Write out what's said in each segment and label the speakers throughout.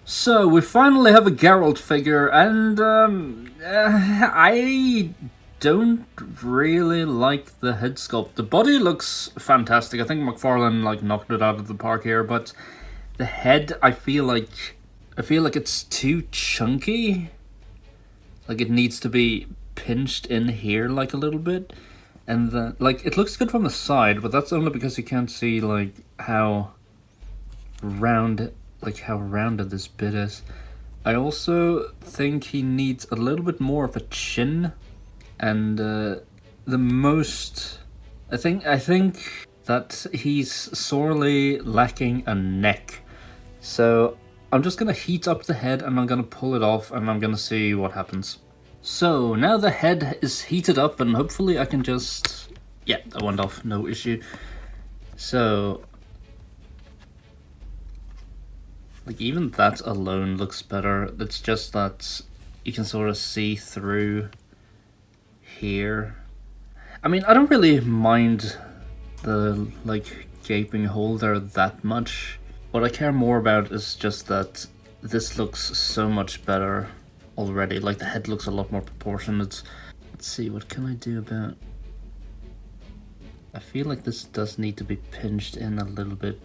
Speaker 1: So we finally have a Geralt figure, and I don't really like the head sculpt. The body looks fantastic. I think McFarlane knocked it out of the park here, but the head, I feel like it's too chunky. Like it needs to be pinched in here like a little bit, and it looks good from the side, but that's only because you can't see how rounded this bit is. I also think he needs a little bit more of a chin, and I think that he's sorely lacking a neck. So I'm just gonna heat up the head and I'm gonna pull it off and I'm gonna see what happens. So now the head is heated up and hopefully I can just... yeah, that went off, no issue. So even that alone looks better. It's just that you can sort of see through here. I mean, I don't really mind the gaping hole there that much. What I care more about is just that this looks so much better already. Like the head looks a lot more proportionate. Let's see, what can I do about... I feel like this does need to be pinched in a little bit.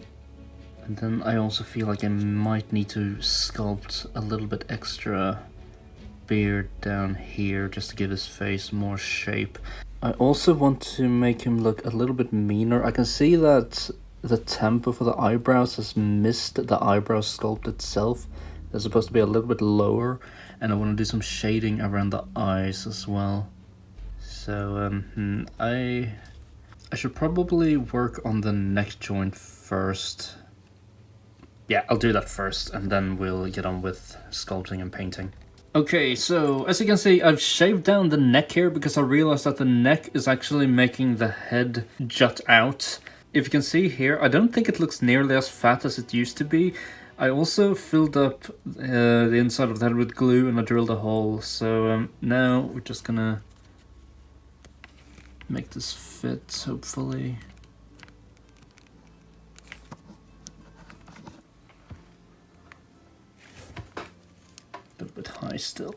Speaker 1: And then I also feel like I might need to sculpt a little bit extra beard down here just to give his face more shape. I also want to make him look a little bit meaner. I can see that the tempo for the eyebrows has missed the eyebrow sculpt itself. They're supposed to be a little bit lower, and I want to do some shading around the eyes as well. So I should probably work on the neck joint first. Yeah, I'll do that first, and then we'll get on with sculpting and painting. Okay, so as you can see, I've shaved down the neck here because I realized that the neck is actually making the head jut out. If you can see here, I don't think it looks nearly as fat as it used to be. I also filled up the inside of the head with glue and I drilled a hole. So now we're just gonna make this fit, hopefully. A little bit high still.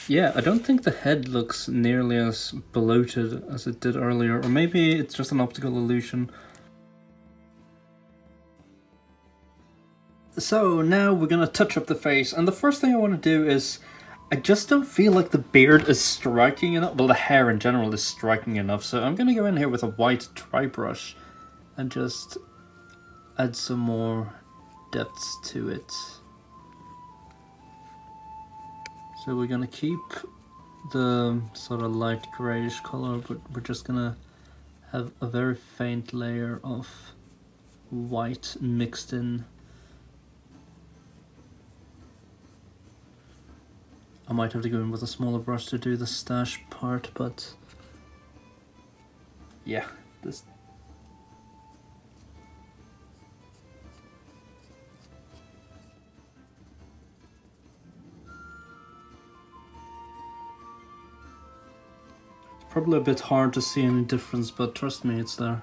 Speaker 1: Yeah, I don't think the head looks nearly as bloated as it did earlier, or maybe it's just an optical illusion. So now we're gonna touch up the face, and the first thing I want to do is, I just don't feel like the beard is striking enough. Well, the hair in general is striking enough, so I'm gonna go in here with a white dry brush and just add some more depths to it. So we're gonna keep the sort of light grayish color, but we're just gonna have a very faint layer of white mixed in. I might have to go in with a smaller brush to do the stash part, but yeah, this... probably a bit hard to see any difference, but trust me, it's there.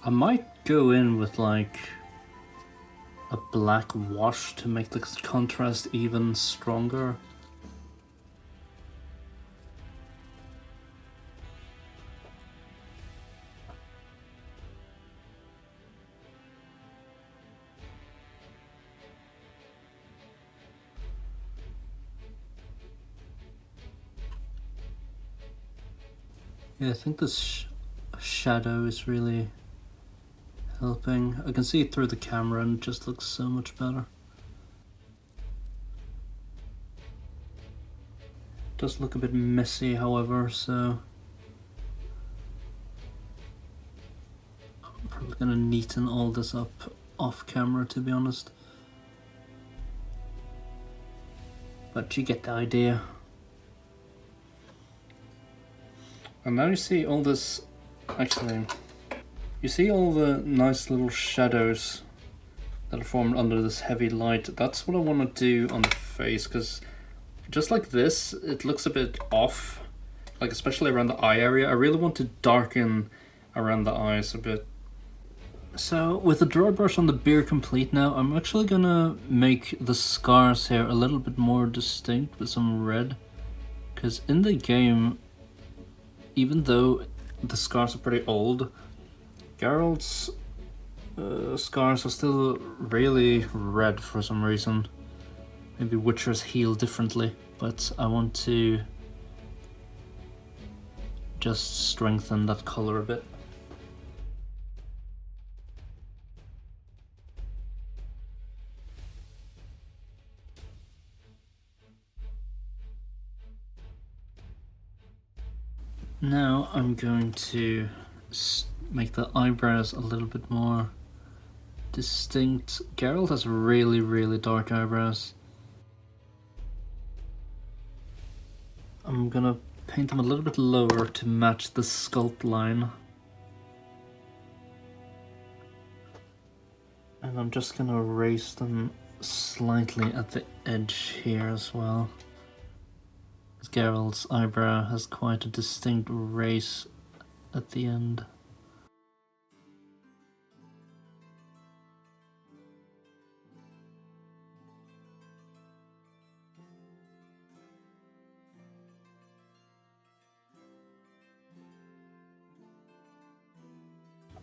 Speaker 1: I might go in with a black wash to make the contrast even stronger. Yeah, I think this shadow is really helping. I can see it through the camera and it just looks so much better. It does look a bit messy, however, so I'm probably gonna neaten all this up off camera, to be honest. But you get the idea. And now you see all this, actually, you see all the nice little shadows that are formed under this heavy light. That's what I want to do on the face, because just like this, it looks a bit off, like especially around the eye area. I really want to darken around the eyes a bit. So with the dry brush on the beard complete now, I'm actually gonna make the scars here a little bit more distinct with some red. Because in the game, even though the scars are pretty old, Geralt's scars are still really red for some reason. Maybe Witchers heal differently, but I want to just strengthen that color a bit. Now I'm going to make the eyebrows a little bit more distinct. Geralt has really, really dark eyebrows. I'm gonna paint them a little bit lower to match the sculpt line. And I'm just gonna raise them slightly at the edge here as well. Geralt's eyebrow has quite a distinct raise at the end.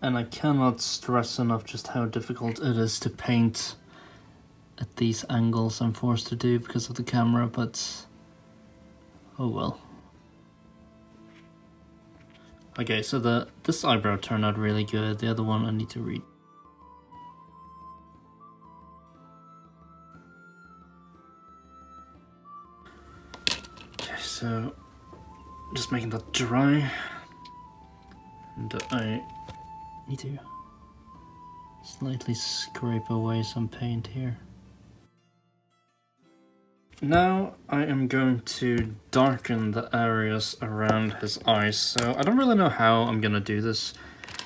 Speaker 1: And I cannot stress enough just how difficult it is to paint at these angles I'm forced to do because of the camera, but oh well. Okay, so this eyebrow turned out really good. The other one I need to read. Okay, so just making that dry. And I need to slightly scrape away some paint here. Now I am going to darken the areas around his eyes, so I don't really know how I'm gonna do this.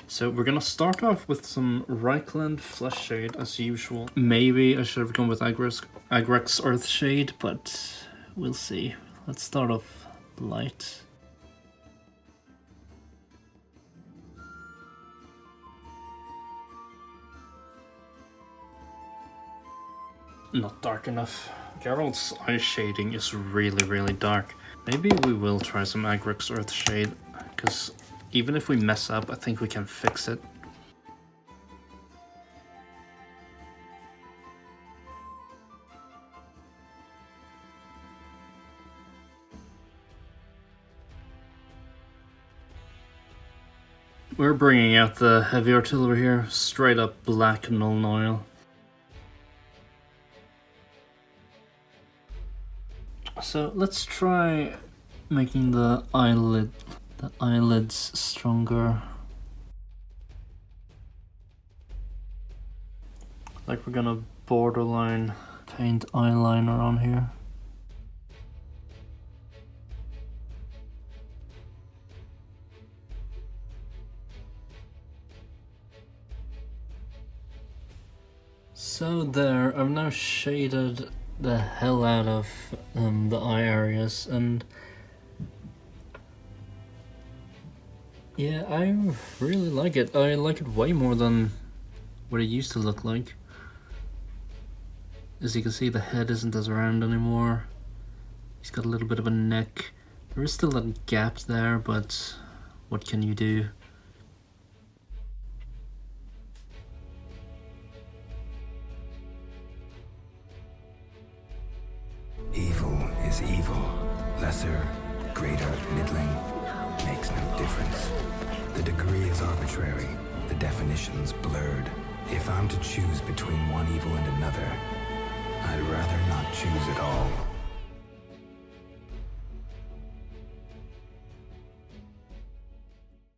Speaker 1: So we're gonna start off with some Reikland Flesh Shade as usual. Maybe I should have gone with Agrex Earth Shade, but we'll see. Let's start off light. Not dark enough. Geralt's eye shading is really, really dark. Maybe we will try some Agrex Earth Shade, because even if we mess up, I think we can fix it. We're bringing out the heavy artillery here, straight up black Nuln Oil. So let's try making the eyelids stronger. Like we're gonna borderline paint eyeliner on here. So there, I've now shaded the hell out of the eye areas, and yeah, I really like it. I like it way more than what it used to look like. As you can see, the head isn't as round anymore. He's got a little bit of a neck. There is still that gap there, but what can you do?
Speaker 2: Evil is evil. Lesser, greater, middling, makes no difference. The degree is arbitrary, the definition's blurred. If I'm to choose between one evil and another, I'd rather not choose at all.